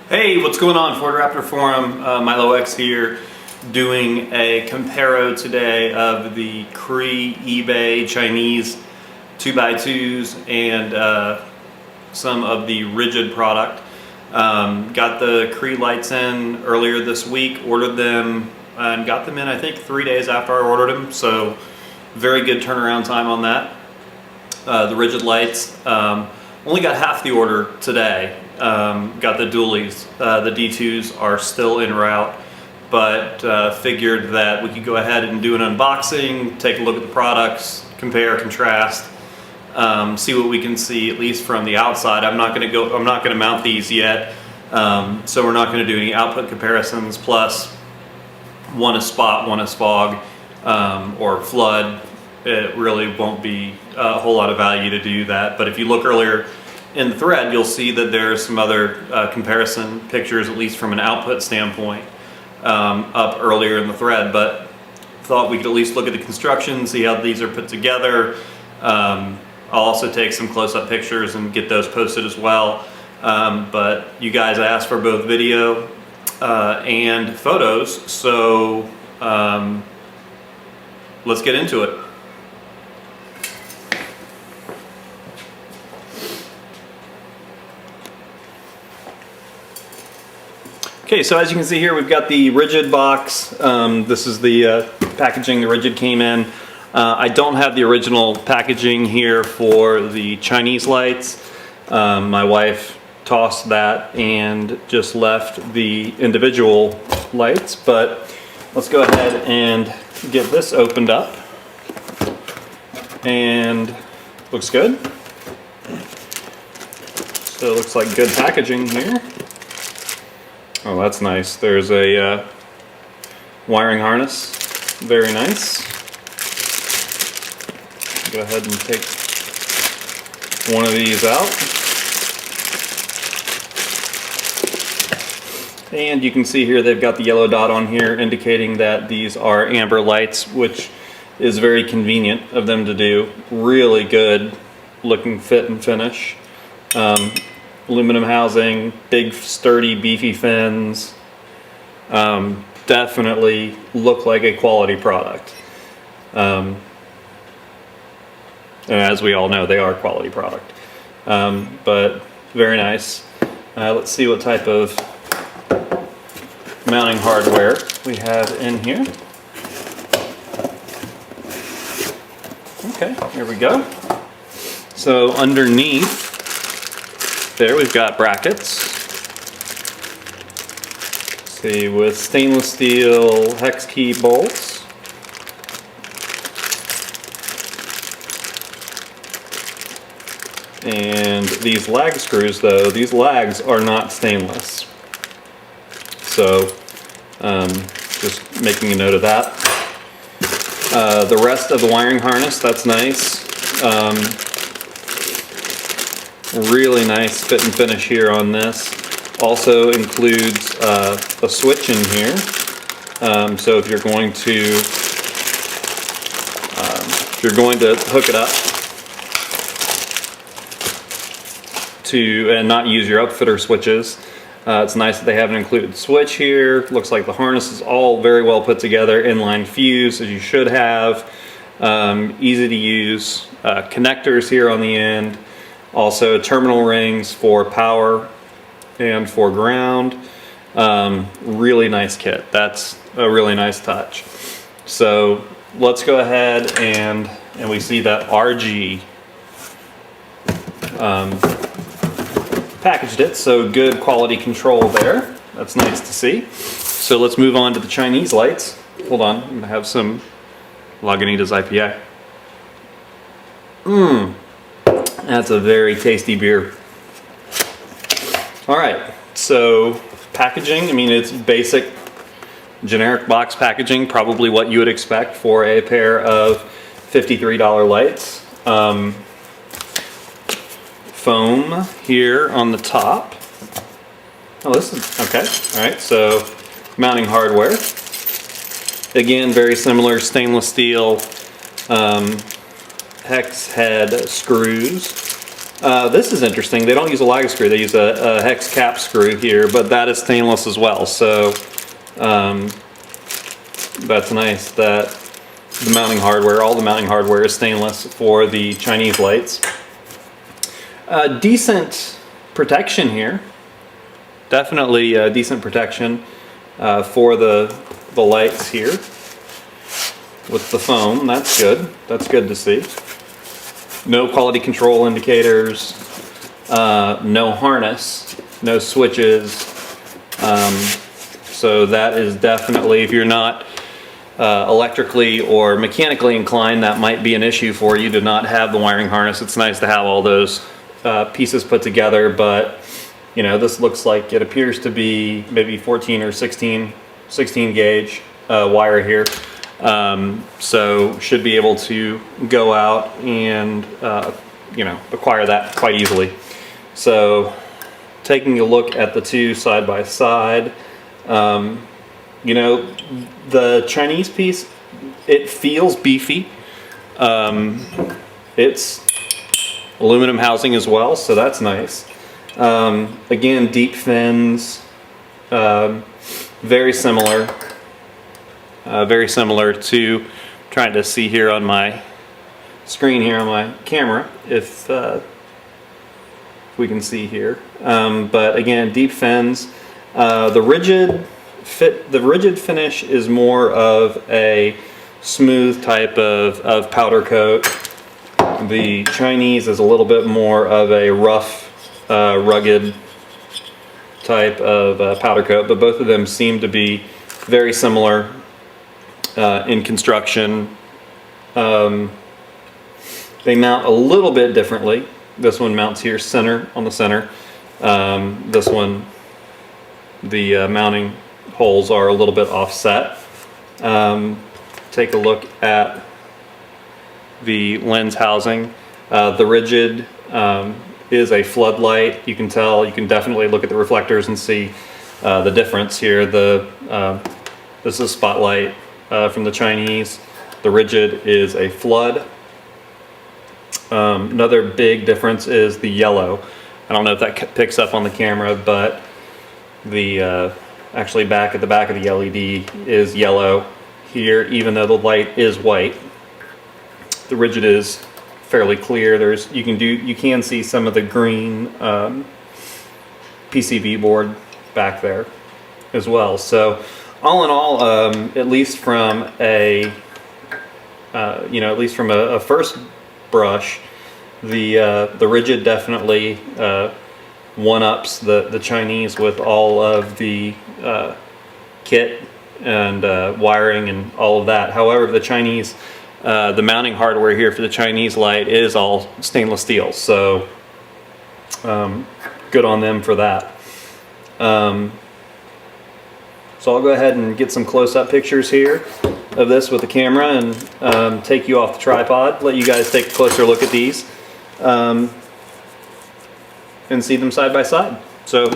Hey, what's going on? Ford Raptor Forum, Milo X here, doing a comparo today of the Cree eBay Chinese 2x2s and some of the Rigid product. Got the Cree lights in earlier this week, ordered them and got them in I think 3 days after I ordered them, so very good turnaround time on that. The Rigid lights, only got half the order today. Got the dualies. The D2s are still en route, but figured that we could go ahead and do an unboxing, take a look at the products, compare, contrast, see what we can see at least from the outside. I'm not going to mount these yet, so we're not going to do any output comparisons. Plus, one is spot, one is fog, or flood. It really won't be a whole lot of value to do that. But if you look earlier in the thread, you'll see that there's some other comparison pictures, at least from an output standpoint, up earlier in the thread. But thought we could at least look at the construction, see how these are put together. I'll also take some close-up pictures and get those posted as well. But you guys asked for both video and photos, so let's get into it. Okay, so as you can see here, we've got the Rigid box. This is the packaging the Rigid came in. I don't have the original packaging here for the Chinese lights. My wife tossed that and just left the individual lights, but let's go ahead and get this opened up. And looks good. So it looks like good packaging here. Oh, that's nice. There's a wiring harness. Very nice. Go ahead and take one of these out. And you can see here they've got the yellow dot on here indicating that these are amber lights, which is very convenient of them to do. Really good looking fit and finish. Aluminum housing, big sturdy beefy fins, definitely look like a quality product. And as we all know, they are quality product, but very nice. Let's see what type of mounting hardware we have in here. Okay, here we go. So underneath there we've got brackets. Let's see, with stainless steel hex key bolts. And these lag screws, though, these lags are not stainless. So just making a note of that. The rest of the wiring harness, that's nice. Really nice fit and finish here on this. Also includes a switch in here. So if you're going to hook it up and not use your upfitter switches, it's nice that they have an included switch here. Looks like the harness is all very well put together, inline fuse as you should have. Easy to use connectors here on the end. Also terminal rings for power and for ground. Really nice kit. That's a really nice touch. So let's go ahead and we see that RG packaged it, so good quality control there. That's nice to see. So let's move on to the Chinese lights. Hold on, I'm gonna have some Lagunitas IPA. That's a very tasty beer. All right, so packaging, I mean, it's basic generic box packaging, probably what you would expect for a pair of $53 lights. Foam here on the top. Oh, this is okay. All right, so mounting hardware. Again, very similar stainless steel hex head screws. This is interesting. They don't use a lag screw. They use a hex cap screw here, but that is stainless as well. So that's nice that the mounting hardware, all the mounting hardware is stainless for the Chinese lights. Decent protection here. Definitely decent protection for the lights here with the foam. That's good. That's good to see. No quality control indicators, no harness, no switches. So that is definitely, if you're not electrically or mechanically inclined, that might be an issue for you to not have the wiring harness. It's nice to have all those pieces put together, but you know, this looks like it appears to be maybe 14 or 16 gauge wire here. So should be able to go out and you know, acquire that quite easily. So taking a look at the two side by side, you know, the Chinese piece, it feels beefy. It's aluminum housing as well, so that's nice. Again, deep fins, very similar to, trying to see here on my screen here on my camera if we can see here. But again, deep fins. The rigid finish is more of a smooth type of powder coat. The Chinese is a little bit more of a rough, rugged type of powder coat, but both of them seem to be very similar in construction. They mount a little bit differently. This one mounts here on the center. This one, the mounting holes are a little bit offset. Take a look at the lens housing. The rigid is a floodlight. You can tell, you can definitely look at the reflectors and see the difference here. This is spotlight from the Chinese. The rigid is a flood. Another big difference is the yellow. I don't know if that picks up on the camera, but the actually at the back of the LED is yellow here, even though the light is white. The rigid is fairly clear. You can see some of the green PCB board back there as well. So all in all, at least from a first brush, the rigid definitely one-ups the Chinese with all of the kit and wiring and all of that. However, the Chinese, the mounting hardware here for the Chinese light is all stainless steel, so good on them for that. So I'll go ahead and get some close-up pictures here of this with the camera and take you off the tripod, let you guys take a closer look at these and see them side by side. So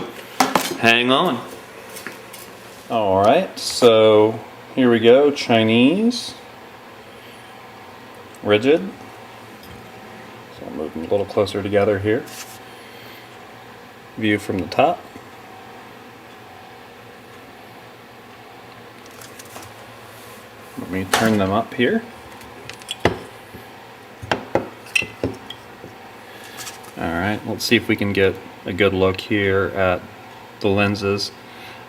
hang on. All right, so here we go, Chinese, rigid. So I'll move them a little closer together here. View from the top. Let me turn them up here. Alright, let's see if we can get a good look here at the lenses.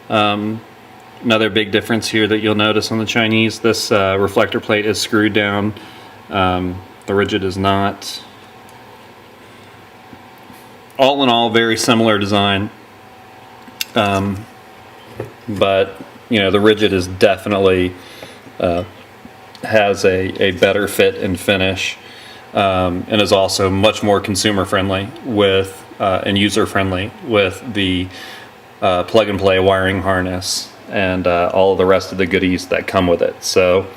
Another big difference here that you'll notice on the Chinese, this reflector plate is screwed down. The rigid is not. All in all, very similar design. But, you know, the rigid is definitely has a better fit and finish, and is also much more consumer friendly with and user friendly with the plug and play wiring harness and all of the rest of the goodies that come with it. So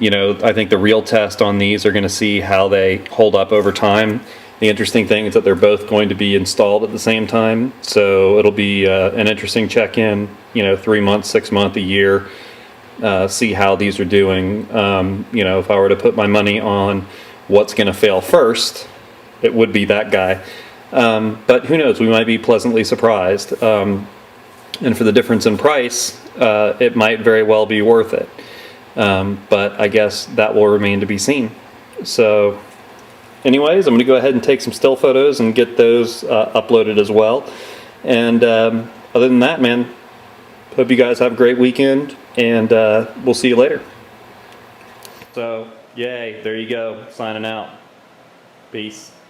you know, I think the real test on these are going to see how they hold up over time. The interesting thing is that they're both going to be installed at the same time, so it'll be an interesting check-in, you know, 3 months, 6 months, a year, see how these are doing. You know, if I were to put my money on what's going to fail first, it would be that guy. But who knows, we might be pleasantly surprised. And for the difference in price, it might very well be worth it. But I guess that will remain to be seen. So anyways, I'm going to go ahead and take some still photos and get those uploaded as well. And other than that, man, hope you guys have a great weekend, and we'll see you later. So, yay, there you go, signing out. Peace.